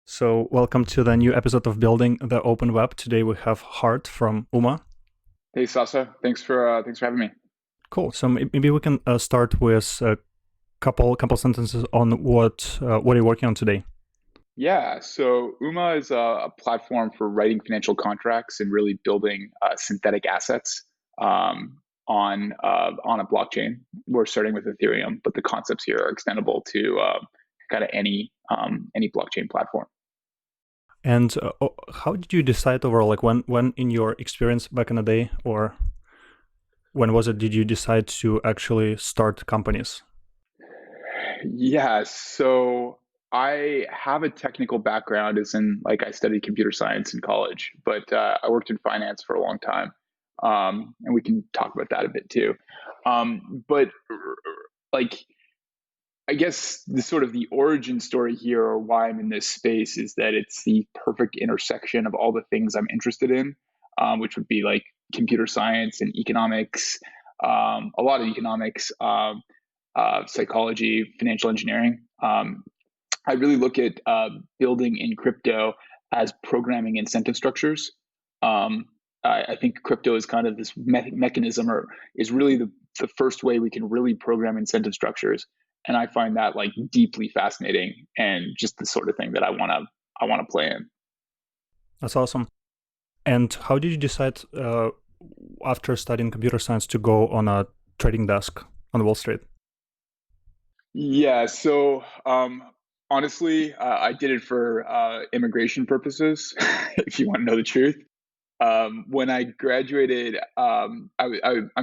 So, welcome to the new episode of Building the Open Web. Today we have Hart from UMA. Hey Sasha, thanks for having me. Cool. So maybe we can start with a couple sentences on what are you working on today. Yeah, so UMA is a platform for writing financial contracts and really building synthetic assets on a blockchain. We're starting with Ethereum, but the concepts here are extendable to kind of any blockchain platform. And how did you decide overall? Like when in your experience back in the day, or when was it? Did you decide to actually start companies? Yeah, so I have a technical background, as in like I studied computer science in college, but I worked in finance for a long time, and we can talk about that a bit too. But like, I guess the sort of the origin story here, or why I'm in this space, is that it's the perfect intersection of all the things I'm interested in, which would be like computer science and economics, a lot of economics. Psychology, financial engineering. I really look at building in crypto as programming incentive structures. I think crypto is kind of this mechanism, or is really the first way we can really program incentive structures. And I find that like deeply fascinating and just the sort of thing that I want to play in. That's awesome. And how did you decide after studying computer science to go on a trading desk on Wall Street? Yeah, so honestly, I did it for immigration purposes, if you want to know the truth. When I graduated, I'm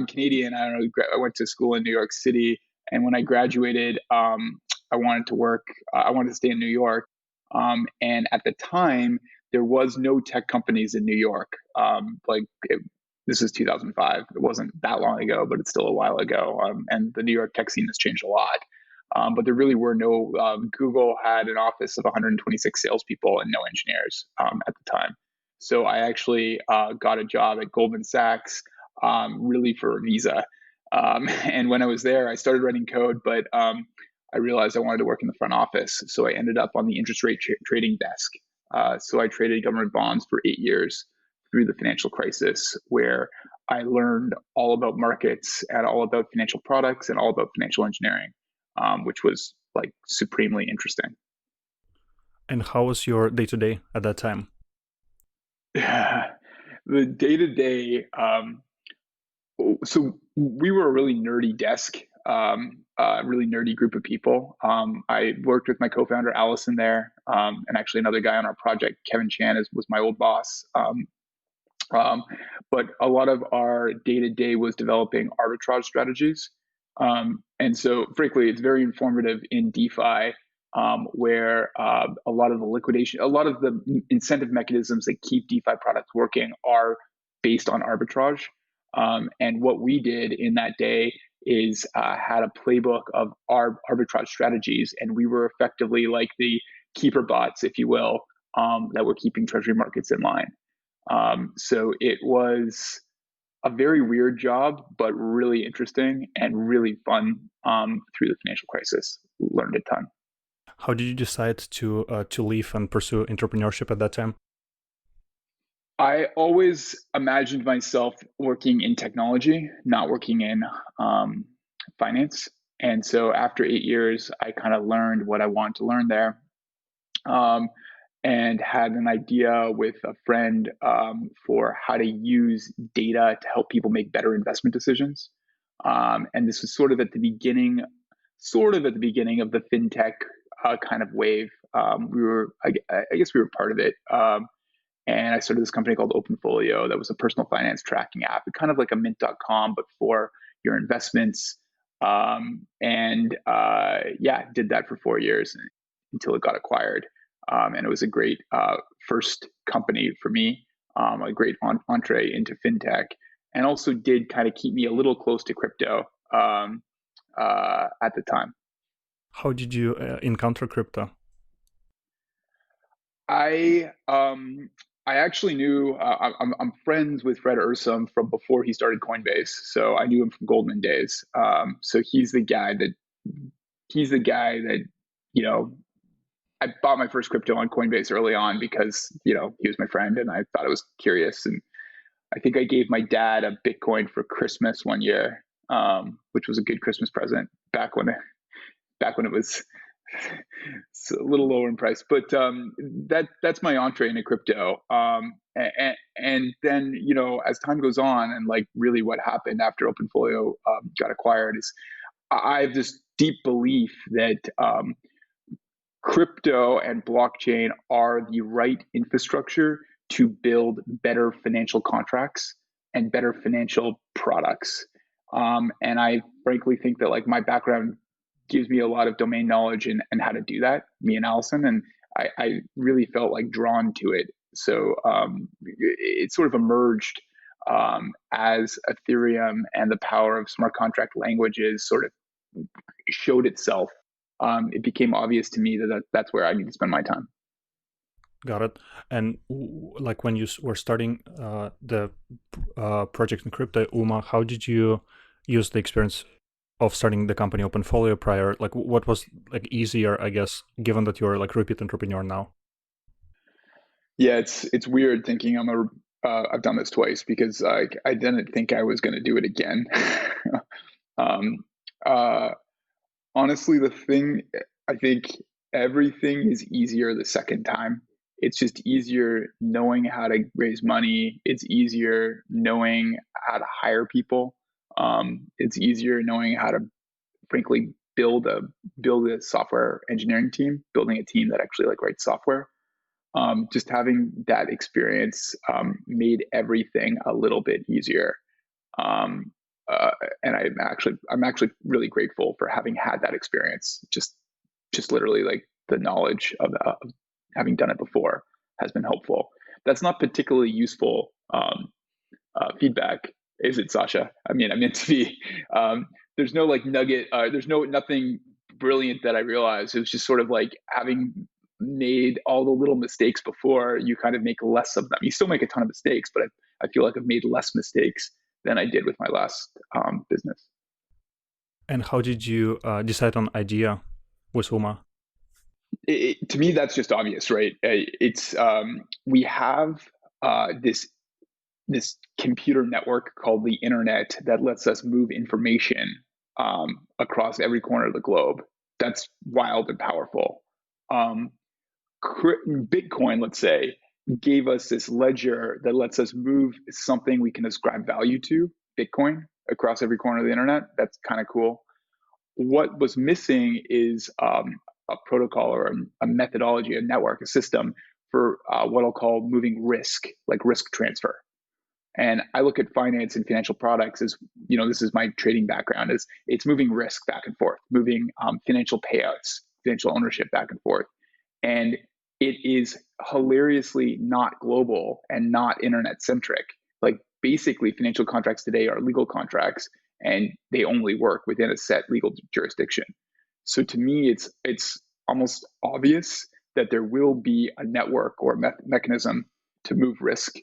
Canadian. I don't know. I went to school in New York City, and when I graduated, I wanted to work. I wanted to stay in New York, and at the time, there was no tech companies in New York. This is 2005. It wasn't that long ago, but it's still a while ago. And the New York tech scene has changed a lot. But there really were no. Google had an office of 126 salespeople and no engineers at the time. So I actually got a job at Goldman Sachs, really for a visa. And when I was there, I started writing code, but I realized I wanted to work in the front office. So I ended up on the interest rate trading desk. So I traded government bonds for 8 years through the financial crisis, where I learned all about markets and all about financial products and all about financial engineering, which was like supremely interesting. And how was your day to day at that time? The day to day, so we were a really nerdy desk, really nerdy group of people. I worked with my co-founder Allison there, and actually another guy on our project, Kevin Chan, was my old boss. Um, but a lot of our day to day was developing arbitrage strategies. And so, frankly, it's very informative in DeFi, where a lot of the liquidation, a lot of the incentive mechanisms that keep DeFi products working are based on arbitrage. And what we did in that day is had a playbook of our arbitrage strategies, and we were effectively like the keeper bots, if you will, that were keeping treasury markets in line. So it was a very weird job, but really interesting and really fun through the financial crisis. Learned a ton. How did you decide to leave and pursue entrepreneurship at that time? I always imagined myself working in technology, not working in um, finance. And so after 8 years, I kind of learned what I wanted to learn there. Um, and had an idea with a friend for how to use data to help people make better investment decisions. And this was sort of at the beginning of the fintech kind of wave. I guess we were part of it. And I started this company called OpenFolio that was a personal finance tracking app, kind of like a mint.com, but for your investments. Yeah, did that for 4 years until it got acquired. And it was a great first company for me, a great entree into fintech, and also did kind of keep me a little close to crypto at the time. How did you encounter crypto? I um, I actually knew I'm friends with Fred Ursum from before he started Coinbase, so I knew him from Goldman days. So he's the guy that you know I bought my first crypto on Coinbase early on because, he was my friend and I thought it was curious. And I think I gave my dad a Bitcoin for Christmas one year, which was a good Christmas present back when it was a little lower in price. But that's my entree into crypto. And then, as time goes on, and like really what happened after OpenFolio got acquired is I have this deep belief that crypto and blockchain are the right infrastructure to build better financial contracts and better financial products. And I frankly think that like my background gives me a lot of domain knowledge and how to do that, me and Allison. And I really felt like drawn to it. So it sort of emerged as Ethereum and the power of smart contract languages sort of showed itself. It became obvious to me that that's where I need to spend my time. Got it. And like when you were starting the project in crypto, Uma, how did you use the experience of starting the company OpenFolio prior? Like what was like easier, I guess, given that you're like repeat entrepreneur now? Yeah, it's weird thinking I've done this twice because I didn't think I was going to do it again. um, uh, Honestly, I think everything is easier the second time. It's just easier knowing how to raise money. It's easier knowing how to hire people. It's easier knowing how to, frankly, build a software engineering team, building a team that actually like writes software. Just having that experience made everything a little bit easier. Um, uh, and I'm actually really grateful for having had that experience. Just literally like the knowledge of having done it before has been helpful. That's not particularly useful feedback, is it, Sasha? I mean, I meant to be. There's no like nugget. There's nothing brilliant that I realized. It was just sort of like having made all the little mistakes before. You kind of make less of them. You still make a ton of mistakes, but I feel like I've made less mistakes than I did with my last business. And how did you decide on idea with Uma? To me, that's just obvious, right? It's We have this computer network called the internet that lets us move information across every corner of the globe. That's wild and powerful. Um, Bitcoin, let's say, gave us this ledger that lets us move something we can ascribe value to, Bitcoin, across every corner of the internet. That's kind of cool. What was missing is a protocol or a methodology, a network, a system for what I'll call moving risk, like risk transfer. And I look at finance and financial products as, this is my trading background, is it's moving risk back and forth, moving financial payouts, financial ownership back and forth. And it is hilariously not global and not internet centric. Like basically financial contracts today are legal contracts and they only work within a set legal jurisdiction. So to me, it's almost obvious that there will be a network or mechanism to move risk,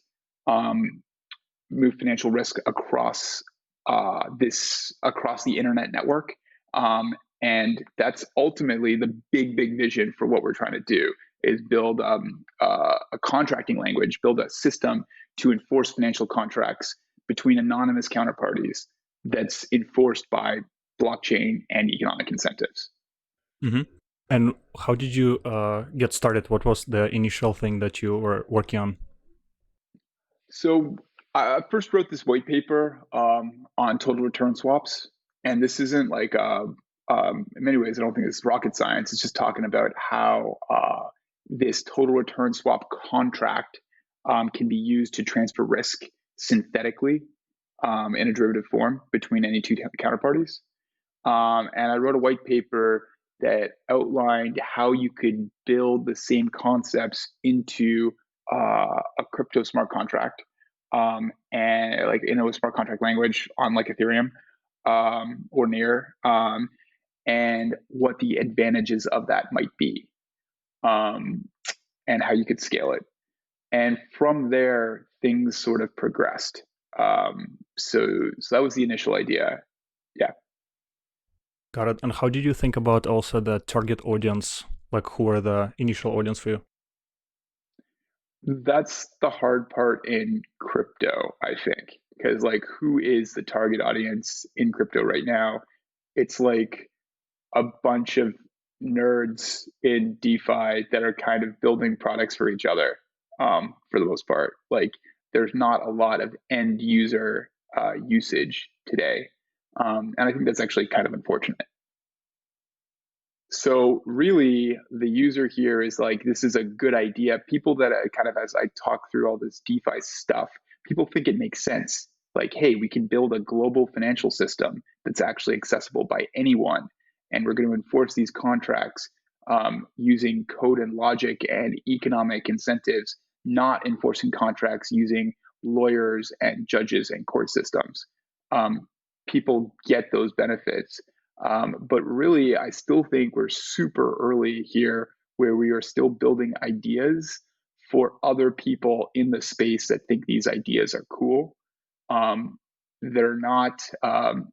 move financial risk across across the internet network. And that's ultimately the big vision for what we're trying to do is build a contracting language, build a system to enforce financial contracts between anonymous counterparties that's enforced by blockchain and economic incentives. Mm-hmm. And how did you get started? What was the initial thing that you were working on? So I first wrote this white paper on total return swaps, and this isn't like in many ways I don't think it's rocket science. It's just talking about how this total return swap contract can be used to transfer risk synthetically in a derivative form between any two counterparties. And I wrote a white paper that outlined how you could build the same concepts into a crypto smart contract, and like in a smart contract language on like Ethereum or near, and what the advantages of that might be, um, and how you could scale it. And from there, things sort of progressed. So that was the initial idea. Yeah. Got it. And how did you think about also the target audience Like, who were the initial audience for you? That's the hard part in crypto, I think, because like who is the target audience in crypto right now? It's like a bunch of nerds in DeFi that are kind of building products for each other, for the most part. Like there's not a lot of end user usage today. And I think that's actually kind of unfortunate. So really, the user here is like, this is a good idea. People that kind of, as I talk through all this DeFi stuff, people think it makes sense. Like, hey, we can build a global financial system that's actually accessible by anyone, and we're going to enforce these contracts using code and logic and economic incentives, not enforcing contracts using lawyers and judges and court systems. Um, People get those benefits, but really, I still think we're super early here where we are still building ideas for other people in the space that think these ideas are cool. Um, they're not,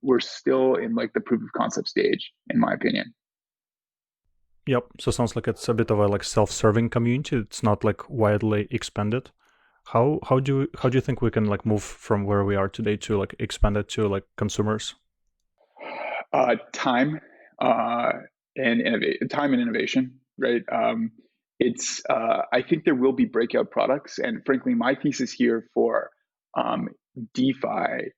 we're still in like the proof of concept stage, in my opinion. Yep. So sounds like it's a bit of a like self-serving community. It's not like widely expanded. How do you think we can like move from where we are today to like expand it to like consumers? Time and time and innovation, right? I think there will be breakout products, and frankly, my thesis here for um, DeFi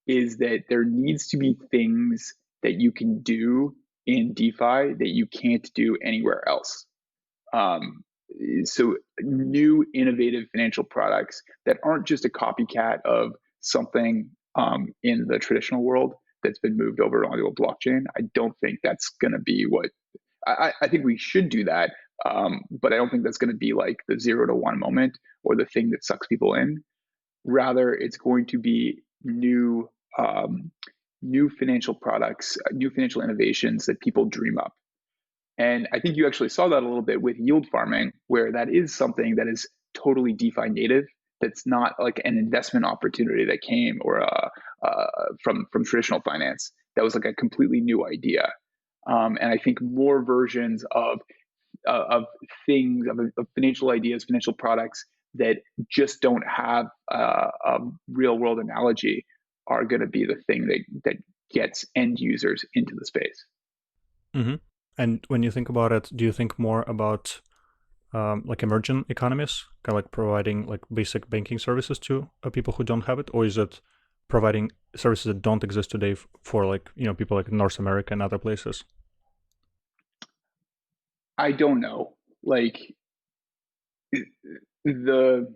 is that there needs to be things that you can do in DeFi that you can't do anywhere else. Um, so new innovative financial products that aren't just a copycat of something in the traditional world that's been moved over onto a blockchain. I don't think that's going to be what I think we should do that. But I don't think that's going to be like the 0 to 1 moment or the thing that sucks people in. Rather, it's going to be um, new financial products, new financial innovations that people dream up. And I think you actually saw that a little bit with yield farming, where that is something that is totally DeFi native. That's not like an investment opportunity that came or from traditional finance. That was like a completely new idea. And I think more versions of things of financial ideas, financial products that just don't have a real world analogy are going to be the thing that gets end users into the space. Hmm. And when you think about it, do you think more about like emerging economies, kind of like providing like basic banking services to people who don't have it, or is it providing services that don't exist today for like people like North America and other places? I don't know. Like the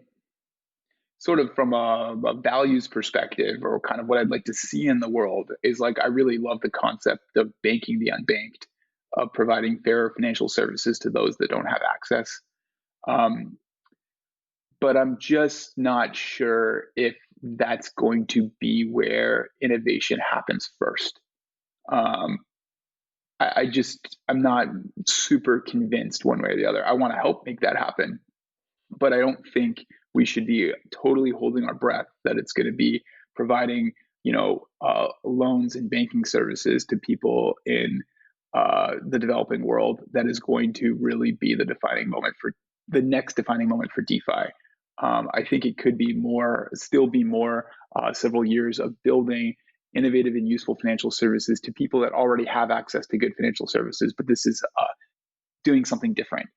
sort of from a values perspective, or kind of what I'd like to see in the world, is like I really love the concept of banking the unbanked, of providing fairer financial services to those that don't have access. Um, but I'm just not sure if that's going to be where innovation happens first. Um, I'm not super convinced one way or the other. I want to help make that happen, but I don't think we should be totally holding our breath that it's going to be providing, loans and banking services to people in the developing world that is going to really be the next defining moment for DeFi. I think it could be still be more several years of building innovative and useful financial services to people that already have access to good financial services. But this is doing something different,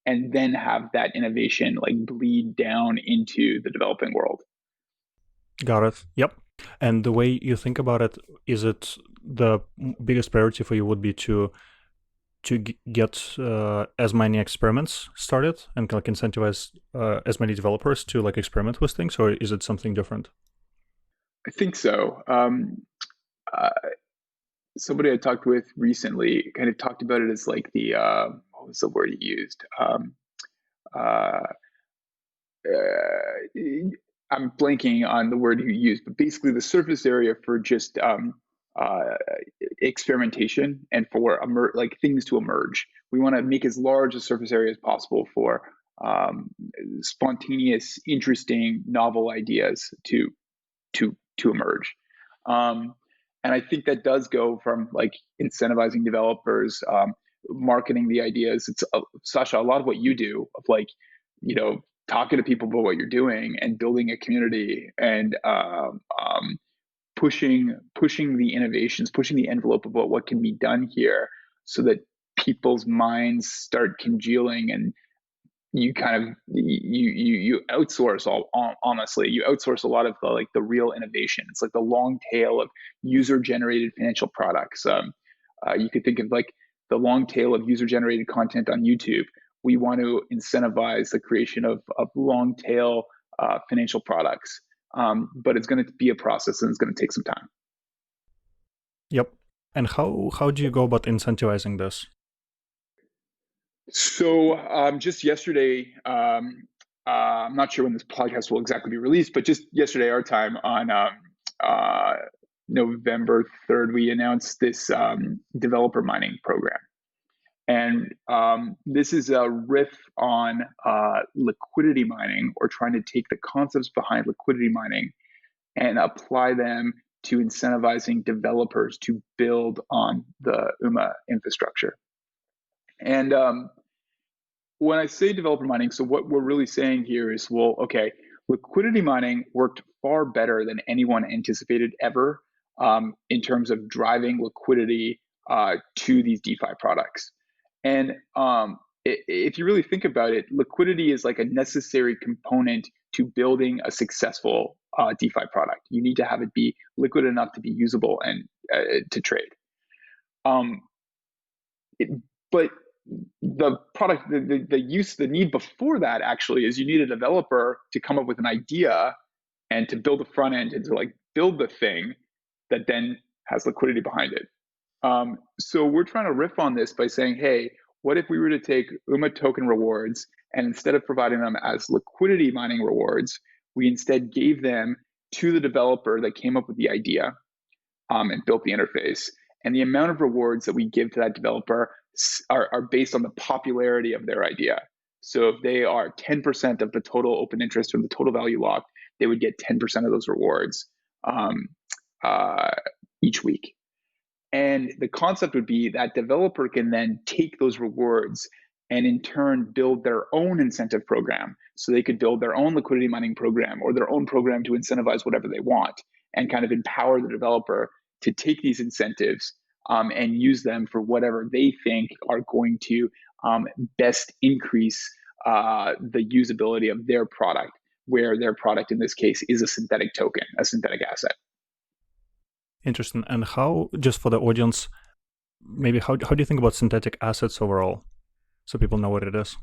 and then have that innovation like bleed down into the developing world. Got it. Yep. And the way you think about it, is it the biggest priority for you would be to get as many experiments started and like incentivize as many developers to like experiment with things, or is it something different? I think so. Uh, Somebody I talked with recently kind of talked about it as like the what was the word he used? Uh, I'm blanking on the word he used, but basically the surface area for just uh, experimentation and for like things to emerge. We want to make as large a surface area as possible for um, spontaneous, interesting, novel ideas to emerge. Um, and I think that does go from like incentivizing developers, marketing the ideas. It's Sasha, a lot of what you do of like, talking to people about what you're doing and building a community and pushing the innovations, pushing the envelope about what can be done here, so that people's minds start congealing, and you kind of you outsource honestly, you outsource a lot of the real innovation. It's like the long tail of user generated financial products. You could think of like the long tail of user generated content on YouTube. We want to incentivize the creation of long tail financial products, but it's going to be a process and it's going to take some time. Yep. And how do you go about incentivizing this? So just yesterday, I'm not sure when this podcast will exactly be released, but just yesterday, our time on November 3rd, we announced this developer mining program. And this is a riff on liquidity mining, or trying to take the concepts behind liquidity mining and apply them to incentivizing developers to build on the UMA infrastructure. And when I say developer mining, so what we're really saying here is, well, okay, liquidity mining worked far better than anyone anticipated ever in terms of driving liquidity to these DeFi products. And if you really think about it, liquidity is like a necessary component to building a successful DeFi product. You need to have it be liquid enough to be usable and to trade. But the product, the need before that actually is you need a developer to come up with an idea and to build a front end and to like build the thing that then has liquidity behind it. So we're trying to riff on this by saying, hey, what if we were to take UMA token rewards, and instead of providing them as liquidity mining rewards, we instead gave them to the developer that came up with the idea and built the interface. And the amount of rewards that we give to that developer are based on the popularity of their idea. So if they are 10% of the total open interest or the total value locked, they would get 10% of those rewards each week. And the concept would be that developer can then take those rewards and in turn build their own incentive program. So they could build their own liquidity mining program or their own program to incentivize whatever they want, and kind of empower the developer to take these incentives and use them for whatever they think are going to best increase the usability of their product, where their product in this case is a synthetic token, a synthetic asset. Interesting. And how, just for the audience, maybe how do you think about synthetic assets overall, so people know what it is?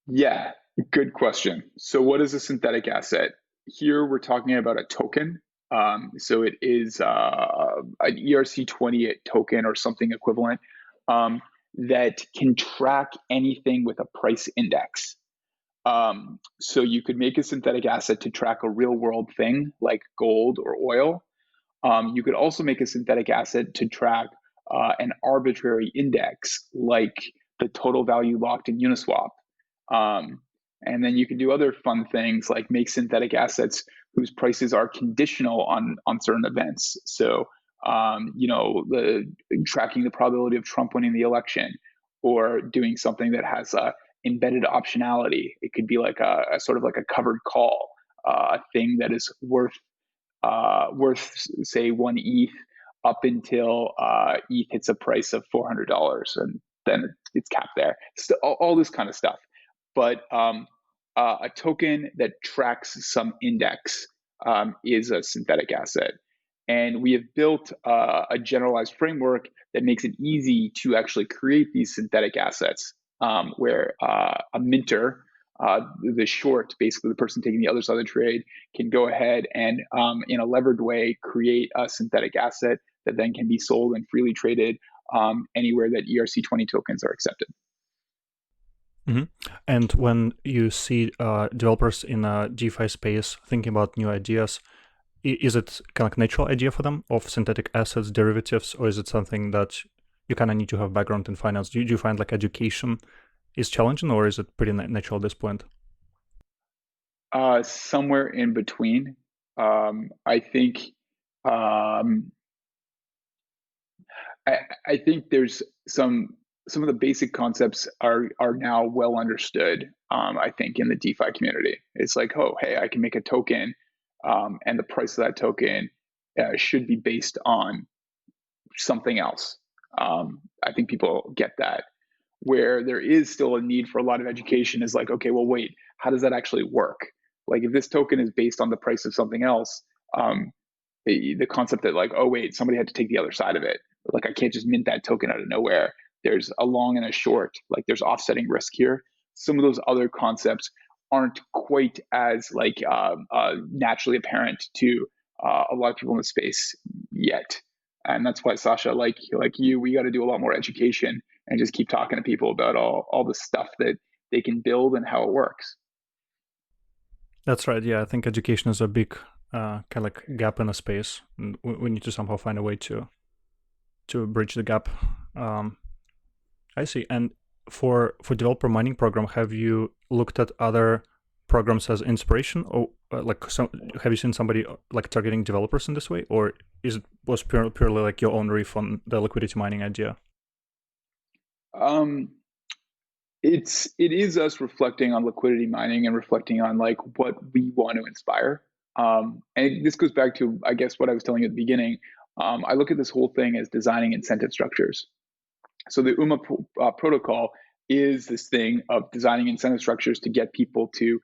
Yeah, good question. So what is a synthetic asset? Here we're talking about a token. So it is an ERC20 token or something equivalent that can track anything with a price index. So you could make a synthetic asset to track a real world thing like gold or oil. You could also make a synthetic asset to track an arbitrary index like the total value locked in Uniswap. And then you can do other fun things like make synthetic assets whose prices are conditional on certain events. So, tracking the probability of Trump winning the election, or doing something that has embedded optionality. It could be like a sort of like a covered call, a thing that is worth say 1 ETH up until ETH hits a price of $400, and then it's capped there. So all this kind of stuff. But a token that tracks some index is a synthetic asset. And we have built a generalized framework that makes it easy to actually create these synthetic assets, where a minter, the short, basically the person taking the other side of the trade, can go ahead and in a levered way create a synthetic asset that then can be sold and freely traded anywhere that ERC20 tokens are accepted. Mm-hmm. And when you see developers in a DeFi space thinking about new ideas, is it kind of like a natural idea for them of synthetic assets, derivatives, or is it something that you kind of need to have background in finance? Do you find like education is challenging, or is it pretty natural at this point? Somewhere in between. I think I think there's some of the basic concepts are now well understood. I think in the DeFi community, it's like, oh, hey, I can make a token, and the price of that token should be based on something else. I think people get that. Where there is still a need for a lot of education is like, okay, well, wait, how does that actually work? Like, if this token is based on the price of something else, um, the concept that like, oh wait, somebody had to take the other side of it. Like, I can't just mint that token out of nowhere. There's a long and a short. Like, there's offsetting risk here. Some of those other concepts aren't quite as like naturally apparent to a lot of people in the space yet. And that's why, Sasha, like you, we got to do a lot more education and just keep talking to people about all the stuff that they can build and how it works. That's right. Yeah, I think education is a big kind of like gap in a space, and we need to somehow find a way to bridge the gap. Um, I see. And for developer mining program, have you looked at other programs as inspiration, or like have you seen somebody like targeting developers in this way, or was purely like your own riff on the liquidity mining idea? Um, it is us reflecting on liquidity mining and reflecting on like what we want to inspire. And this goes back to, I guess, what I was telling you at the beginning. I look at this whole thing as designing incentive structures. So the UMA protocol is this thing of designing incentive structures to get people to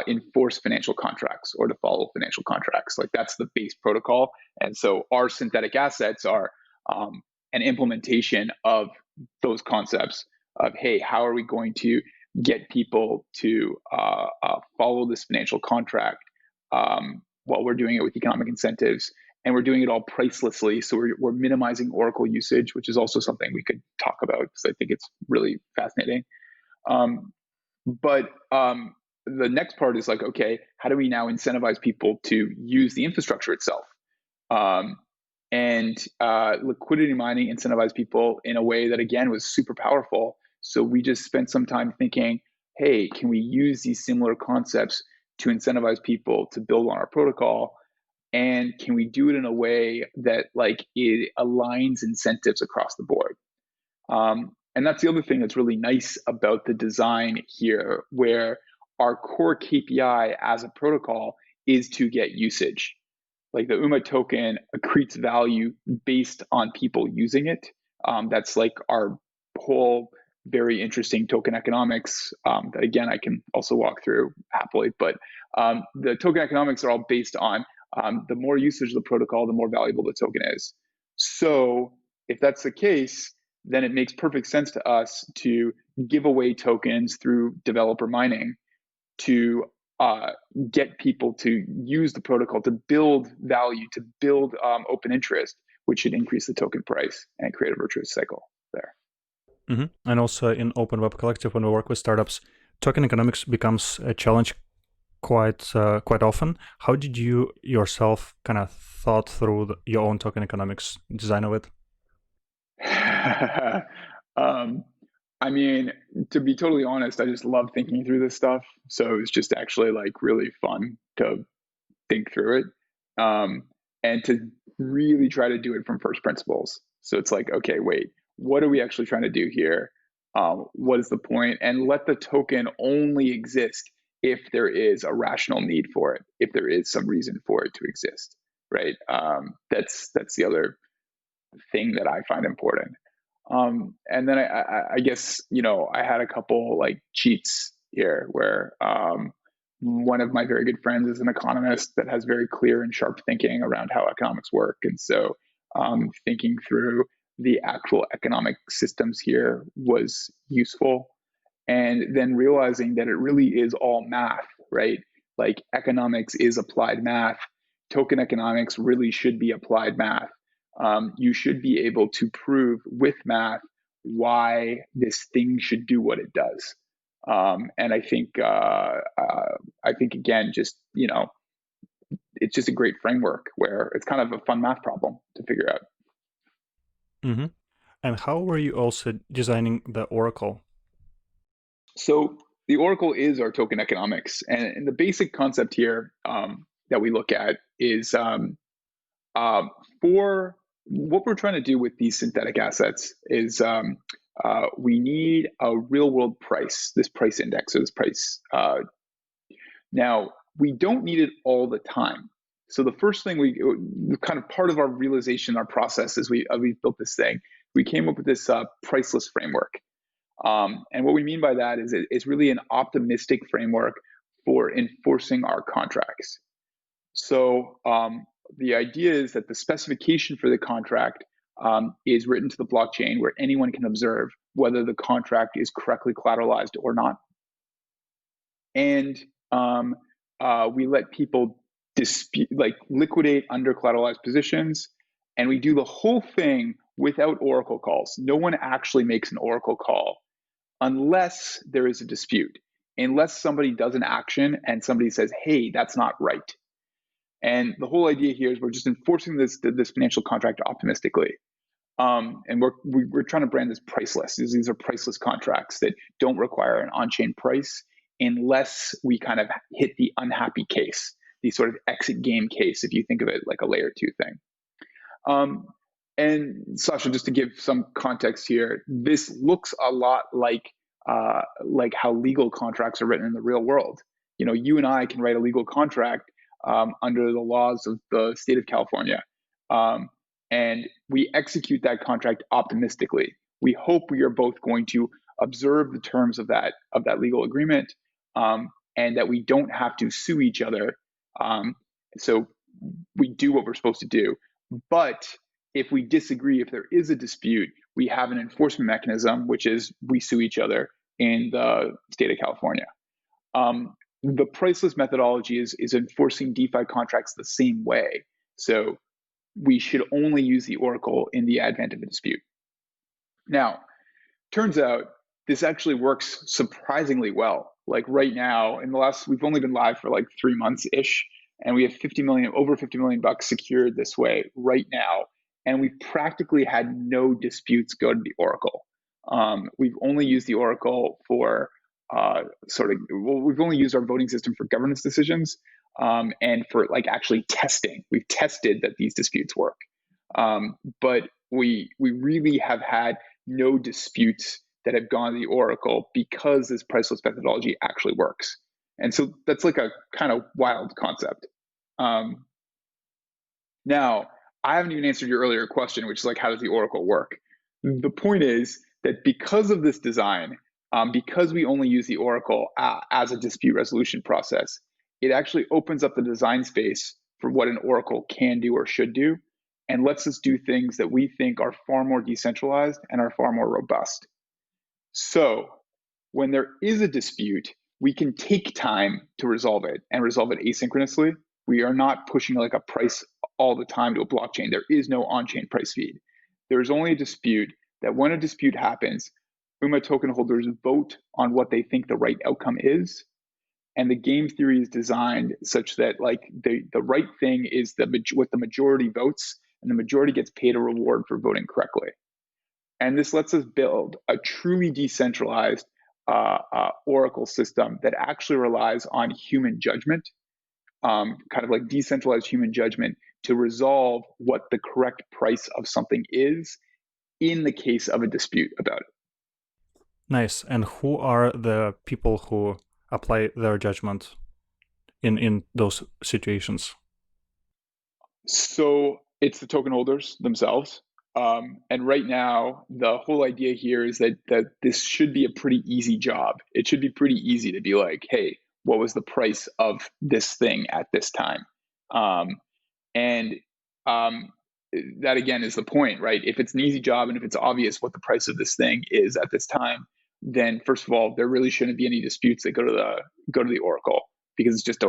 enforce financial contracts or to follow financial contracts. Like, that's the base protocol. And so our synthetic assets are an implementation of those concepts of, hey, how are we going to get people to follow this financial contract while we're doing it with economic incentives, and we're doing it all pricelessly. So we're minimizing Oracle usage, which is also something we could talk about because I think it's really fascinating. But the next part is like, okay, how do we now incentivize people to use the infrastructure itself? Um, and liquidity mining incentivized people in a way that, again, was super powerful. So we just spent some time thinking, hey, can we use these similar concepts to incentivize people to build on our protocol? And can we do it in a way that like it aligns incentives across the board? And that's the other thing that's really nice about the design here, where our core KPI as a protocol is to get usage. Like, the UMA token accretes value based on people using it. That's like our whole very interesting token economics that, again, I can also walk through happily. But the token economics are all based on the more usage of the protocol, the more valuable the token is. So if that's the case, then it makes perfect sense to us to give away tokens through developer mining to get people to use the protocol to build value, to build open interest, which should increase the token price and create a virtuous cycle there. And also in Open Web Collective, when we work with startups, token economics becomes a challenge quite often. How did you yourself kind of thought through your own token economics design of it? um, I mean, to be totally honest, I just love thinking through this stuff. So it's just actually like really fun to think through it, and to really try to do it from first principles. So it's like, okay, wait, what are we actually trying to do here? What is the point? And let the token only exist if there is a rational need for it, if there is some reason for it to exist, right? That's the other thing that I find important. And then I guess, I had a couple like cheats here where one of my very good friends is an economist that has very clear and sharp thinking around how economics work. And so thinking through the actual economic systems here was useful. And then realizing that it really is all math, right? Like, economics is applied math. Token economics really should be applied math. You should be able to prove with math why this thing should do what it does. And I think again, just it's just a great framework where it's kind of a fun math problem to figure out. Mm-hmm. And how were you also designing the Oracle? So the Oracle is our token economics, and the basic concept here that we look at is for what we're trying to do with these synthetic assets is we need a real world price, this price index, or this price. Now, we don't need it all the time. So the first thing kind of part of our realization, our process as we built this thing, we came up with this priceless framework. And what we mean by that is it's really an optimistic framework for enforcing our contracts. So the idea is that the specification for the contract is written to the blockchain where anyone can observe whether the contract is correctly collateralized or not. And we let people liquidate under collateralized positions, and we do the whole thing without Oracle calls. No one actually makes an Oracle call unless there is a dispute, unless somebody does an action and somebody says, hey, that's not right. And the whole idea here is we're just enforcing this financial contract optimistically. And we're trying to brand this priceless. These are priceless contracts that don't require an on-chain price unless we kind of hit the unhappy case, the sort of exit game case, if you think of it like a layer 2 thing. And Sasha, just to give some context here, this looks a lot like how legal contracts are written in the real world. You know, you and I can write a legal contract under the laws of the state of California. And we execute that contract optimistically. We hope we are both going to observe the terms of that legal agreement, and that we don't have to sue each other. So we do what we're supposed to do. But if we disagree, if there is a dispute, we have an enforcement mechanism, which is we sue each other in the state of California. The priceless methodology is enforcing DeFi contracts the same way. So we should only use the Oracle in the advent of a dispute. Now, turns out this actually works surprisingly well. Like right now, we've only been live for like 3 months-ish, and we have over 50 million bucks secured this way right now. And we've practically had no disputes go to the Oracle. We've only used the Oracle for we've only used our voting system for governance decisions, and for like actually testing. We've tested that these disputes work. But we really have had no disputes that have gone to the Oracle because this priceless methodology actually works. And so that's like a kind of wild concept. Now, I haven't even answered your earlier question, which is like, how does the Oracle work? The point is that because of this design, because we only use the Oracle as a dispute resolution process, it actually opens up the design space for what an Oracle can do or should do, and lets us do things that we think are far more decentralized and are far more robust. So when there is a dispute, we can take time to resolve it and resolve it asynchronously. We are not pushing like a price all the time to a blockchain. There is no on-chain price feed. There is only a dispute that when a dispute happens, UMA token holders vote on what they think the right outcome is. And the game theory is designed such that like the right thing is what the majority votes, and the majority gets paid a reward for voting correctly. And this lets us build a truly decentralized Oracle system that actually relies on human judgment, kind of like decentralized human judgment, to resolve what the correct price of something is in the case of a dispute about it. Nice. And who are the people who apply their judgment in those situations? So it's the token holders themselves. And right now, the whole idea here is that this should be a pretty easy job. It should be pretty easy to be like, hey, what was the price of this thing at this time? And that again is the point, right? If it's an easy job and if it's obvious what the price of this thing is at this time, then first of all, there really shouldn't be any disputes that go to the Oracle, because it's just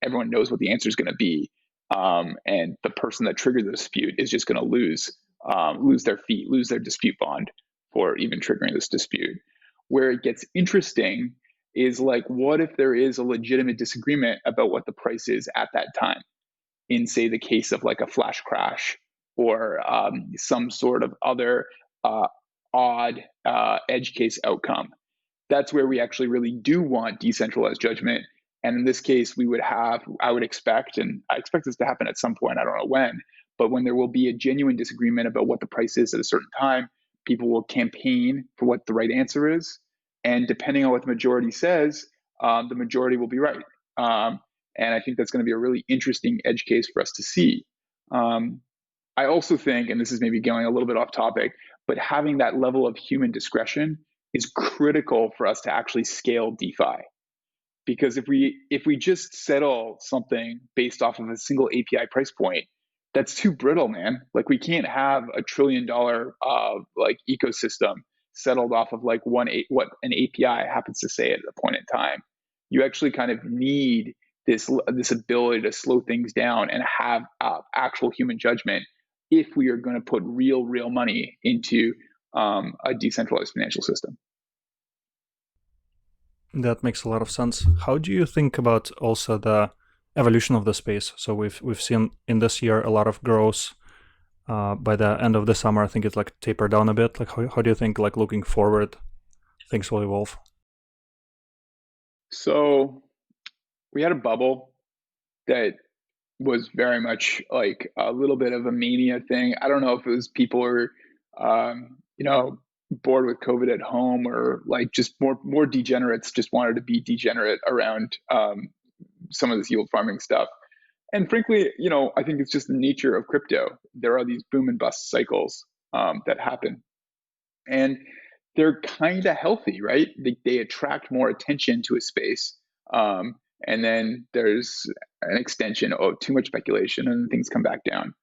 everyone knows what the answer is going to be. And the person that triggered the dispute is just going to lose their fee, lose their dispute bond for even triggering this dispute. Where it gets interesting is like, what if there is a legitimate disagreement about what the price is at that time, in say the case of like a flash crash or some sort of other odd edge case outcome? That's where we actually really do want decentralized judgment. And in this case, I would expect, and I expect this to happen at some point, I don't know when, But when there will be a genuine disagreement about what the price is at a certain time, people will campaign for what the right answer is. And depending on what the majority says, the majority will be right. And I think that's going to be a really interesting edge case for us to see. I also think, and this is maybe going a little bit off topic, but having that level of human discretion is critical for us to actually scale DeFi. Because if we just settle something based off of a single API price point, that's too brittle, man. Like we can't have $1 trillion like ecosystem settled off of like what an API happens to say at a point in time. You actually kind of need this ability to slow things down and have actual human judgment if we are going to put real money into a decentralized financial system. That makes a lot of sense. How do you think about also the evolution of the space? So we've seen in this year a lot of growth. By the end of the summer, I think it's like tapered down a bit. Like how do you think, like looking forward, things will evolve? So we had a bubble that was very much like a little bit of a mania thing. I don't know if it was people were, bored with COVID at home, or like just more degenerates just wanted to be degenerate around some of this yield farming stuff. And frankly, I think it's just the nature of crypto. There are these boom and bust cycles that happen, and they're kind of healthy, right? They attract more attention to a space. And then there's an extension of too much speculation, and things come back down.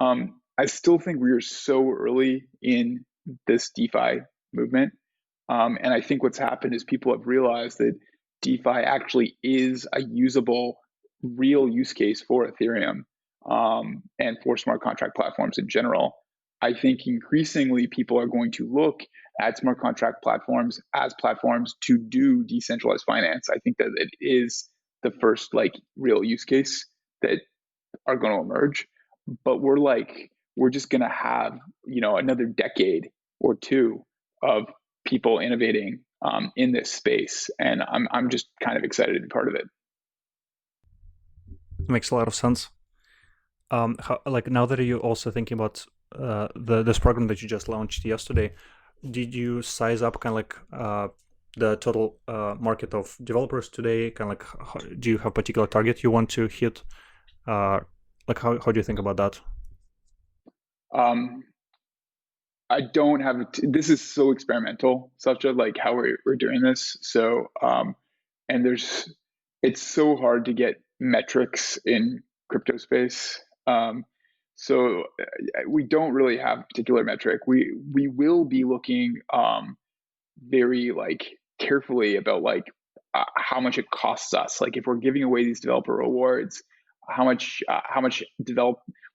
I still think we are so early in this DeFi movement. And I think what's happened is people have realized that DeFi actually is a usable, real use case for Ethereum and for smart contract platforms in general. I think increasingly people are going to look at smart contract platforms as platforms to do decentralized finance. I think that it is the first like real use case that are going to emerge. But we're just going to have another decade or two of people innovating in this space, and I'm just kind of excited to be part of it. Makes a lot of sense. Like now that you're also thinking about this program that you just launched yesterday, did you size up kind of like the total market of developers today? Kind of like, do you have a particular target you want to hit? Like how do you think about that? I don't have this is so experimental, Sasha, like how we're doing this. So and it's so hard to get metrics in crypto space. So we don't really have a particular metric. We will be looking very like carefully about like how much it costs us. Like if we're giving away these developer rewards, how much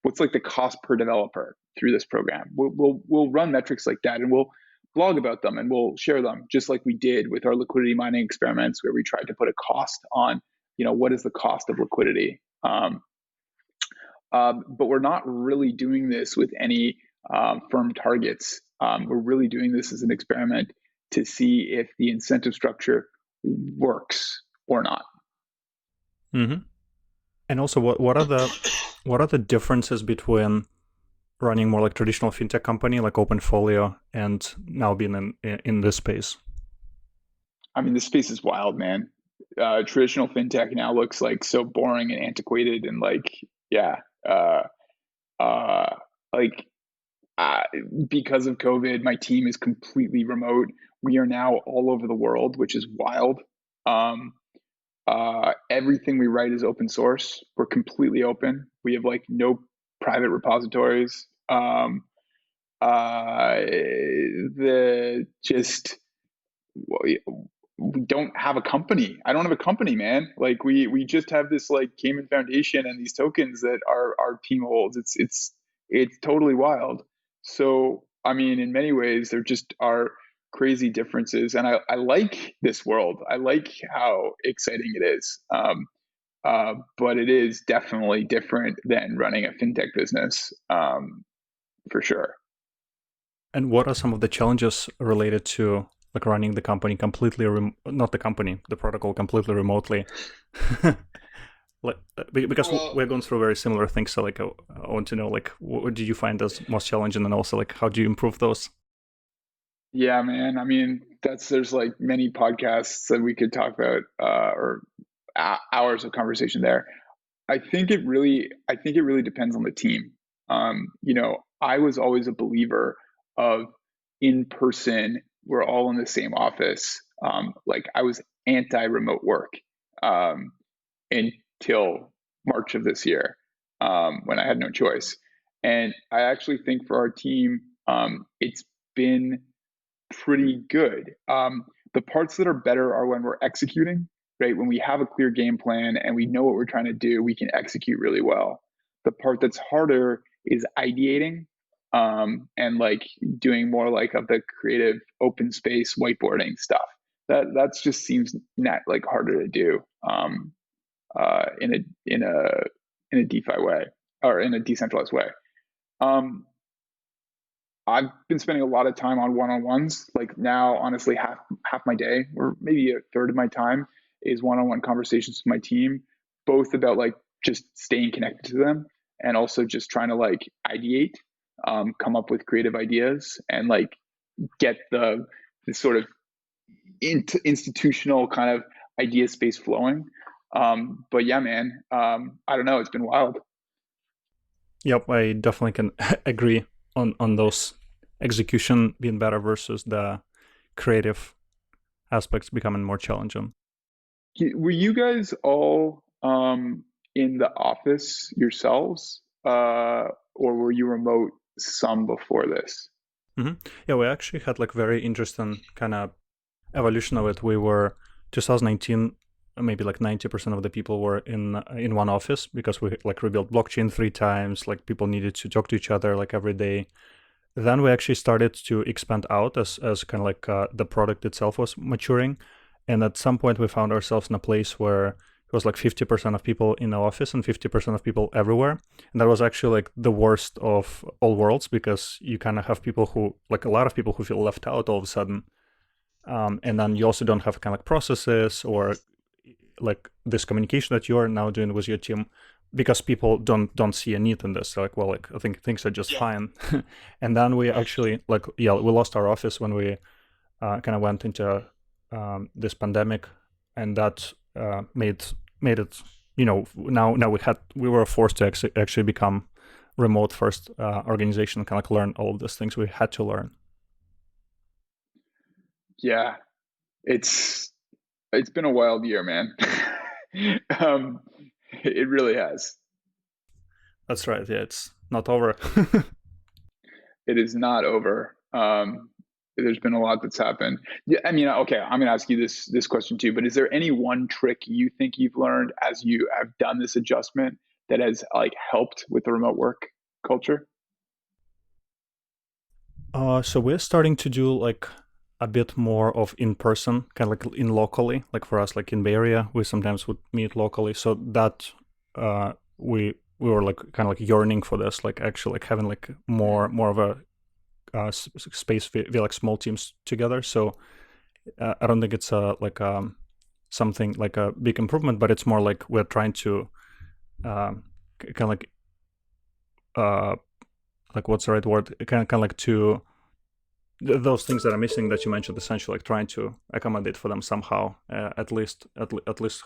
what's like the cost per developer through this program. We'll run metrics like that, and we'll blog about them, and we'll share them, just like we did with our liquidity mining experiments, where we tried to put a cost on, what is the cost of liquidity. But we're not really doing this with any firm targets. We're really doing this as an experiment to see if the incentive structure works or not. Mm-hmm. And also, what are the differences between running more like traditional fintech company like OpenFolio and now being in this space? I mean, this space is wild, man. Traditional fintech now looks like so boring and antiquated, and like, yeah, because of COVID, my team is completely remote. We are now all over the world, which is wild. Everything we write is open source. We're completely open. We have like no private repositories. We don't have a company. I don't have a company, man. Like we just have this like Cayman Foundation and these tokens that our team holds. It's totally wild. So I mean, in many ways, there just are crazy differences, and I like this world. I like how exciting it is. But it is definitely different than running a fintech business, for sure. And what are some of the challenges related to like running the company completely, not the company, the protocol completely remotely? Like because Well, we're going through very similar things. So like I want to know like what did you find as most challenging, and also like how do you improve those? yeah, man. I mean, there's like many podcasts that we could talk about, or hours of conversation there. I think it really depends on the team. I was always a believer of in person. We're all in the same office. Like I was anti-remote work um, until March of this year, when I had no choice. And I actually think for our team, it's been pretty good. The parts that are better are when we're executing, right? When we have a clear game plan and we know what we're trying to do, we can execute really well. The part that's harder is ideating, and like doing more like of the creative open space whiteboarding stuff. That's just seems not like harder to do, in a DeFi way or in a decentralized way. Um, I've been spending a lot of time on one-on-ones. Like now, honestly, half my day, or maybe a third of my time, is one-on-one conversations with my team, both about like just staying connected to them and also just trying to like ideate, come up with creative ideas, and like get the sort of institutional kind of idea space flowing. But yeah, man, I don't know. It's been wild. Yep, I definitely can agree on those execution being better versus the creative aspects becoming more challenging. Were you guys all in the office yourselves, or were you remote some before this? hmm Yeah, we actually had like very interesting kind of evolution of it. We were 2019, maybe like 90% of the people were in one office because we like rebuilt blockchain 3 times. Like people needed to talk to each other like every day. Then we actually started to expand out as kind of like the product itself was maturing, and at some point we found ourselves in a place where it was like 50% of people in the office and 50% of people everywhere, and that was actually like the worst of all worlds because you kind of have people who like a lot of people who feel left out all of a sudden, and then you also don't have kind of like processes or like this communication that you're now doing with your team because people don't see a need in this. They're like, well, like I think things are just fine. And then we actually like yeah, we lost our office when we kind of went into this pandemic, and that made it, now we were forced to actually become remote first organization, kind of like learn all of these things we had to learn. Yeah, it's it's been a wild year, man. um, it really has. That's right. Yeah, it's not over. It is not over. There's been a lot that's happened. Yeah, I mean, okay, I'm gonna ask you this question too. But is there any one trick you think you've learned as you have done this adjustment that has like helped with the remote work culture? So we're starting to do like a bit more of in person, kind of like in locally. Like for us, like in Bay Area, we sometimes would meet locally. So that we were like kind of like yearning for this, like actually like having like more of a space via like small teams together. So I don't think it's like something like a big improvement, but it's more like we're trying to kind of uh, like what's the right word? Kind of like to those things that are missing that you mentioned, essentially like trying to accommodate for them somehow, at least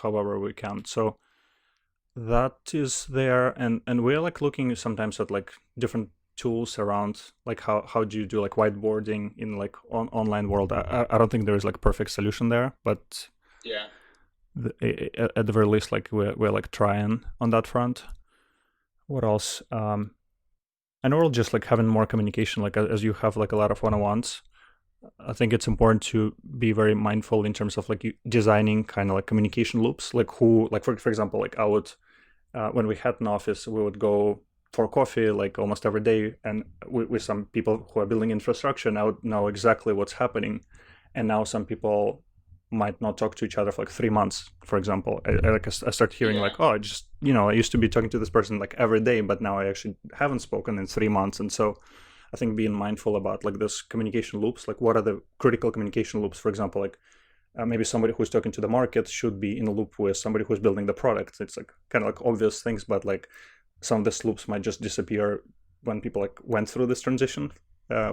however we can. So that is there, and we're like looking sometimes at like different tools around like how do you do like whiteboarding in like online world. I don't think there is like perfect solution there, but Yeah. at the very least like we're like trying on that front. What else? And we're just like having more communication, like as you have like a lot of one-on-ones. I think it's important to be very mindful in terms of like designing kind of like communication loops, like who, like for example, like I would when we had an office, we would go for coffee like almost every day, and with some people who are building infrastructure, and I would know exactly what's happening. And now some people might not talk to each other for like 3 months, for example. I start hearing Yeah. like, oh, I just I used to be talking to this person like every day, but now I actually haven't spoken in 3 months. And so I think being mindful about like this communication loops, like what are the critical communication loops, for example, like maybe somebody who's talking to the market should be in a loop with somebody who's building the product. It's like kind of like obvious things, but like some of these loops might just disappear when people like went through this transition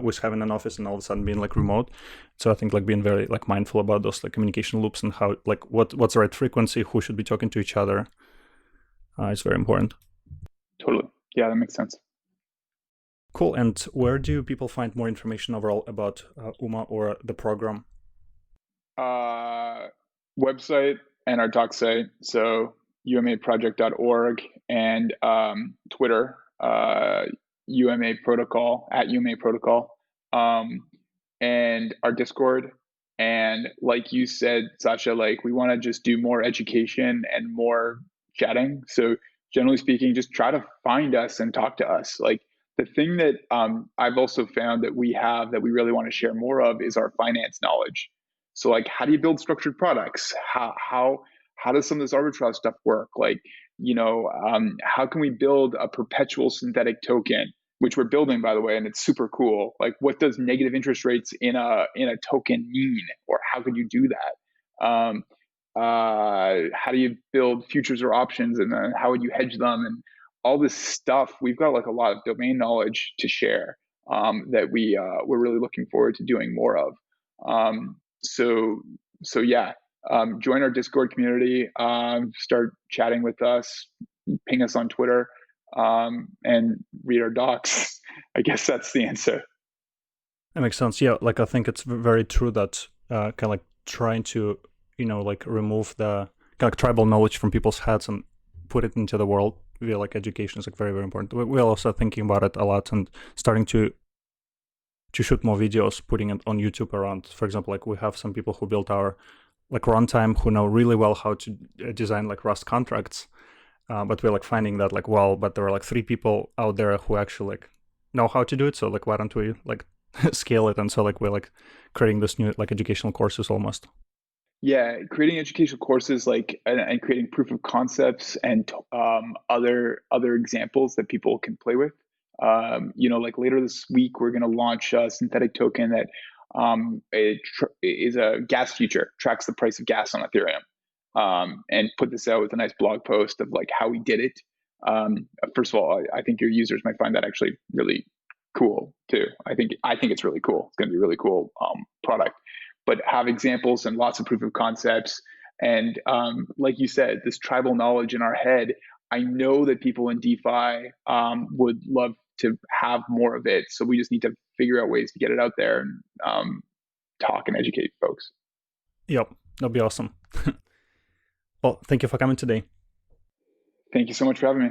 with having an office and all of a sudden being like remote. So I think like being very like mindful about those like communication loops and how like what's the right frequency, who should be talking to each other is very important. Totally. Yeah, that makes sense. Cool. And where do people find more information overall about UMA or the program? Website and our doc site. So umaproject.org and Twitter, UMA Protocol, at UMA Protocol, and our Discord. And like you said, Sasha, like we want to just do more education and more chatting. So generally speaking, just try to find us and talk to us. Like the thing that I've also found that we have that we really want to share more of is our finance knowledge. So like, how do you build structured products? How does some of this arbitrage stuff work? Like, how can we build a perpetual synthetic token, which we're building, by the way, and it's super cool. Like, what does negative interest rates in a token mean, or how could you do that? How do you build futures or options, and then how would you hedge them, and all this stuff? We've got like a lot of domain knowledge to share that we're really looking forward to doing more of. So yeah, join our Discord community, start chatting with us, ping us on Twitter, and read our docs. I guess that's the answer. That makes sense. Yeah, like I think it's very true that kind of like trying to, like remove the kind of like tribal knowledge from people's heads and put it into the world via like education is like very, very important. We're also thinking about it a lot and starting to shoot more videos, putting it on YouTube around. For example, like we have some people who built our like runtime who know really well how to design like Rust contracts. But we're like finding that like, well, but there are like 3 people out there who actually like know how to do it. So like, why don't we like scale it? And so like we're like creating this new like educational courses almost. Yeah, creating educational courses like and creating proof of concepts and other examples that people can play with. Like later this week, we're going to launch a synthetic token that is a gas future, tracks the price of gas on Ethereum, and put this out with a nice blog post of like how we did it. First of all, I think your users might find that actually really cool too. I think it's really cool. It's going to be a really cool product, but have examples and lots of proof of concepts. And like you said, this tribal knowledge in our head, I know that people in DeFi would love to have more of it. So we just need to figure out ways to get it out there and talk and educate folks. Yep, that'll be awesome. Well, thank you for coming today. Thank you so much for having me.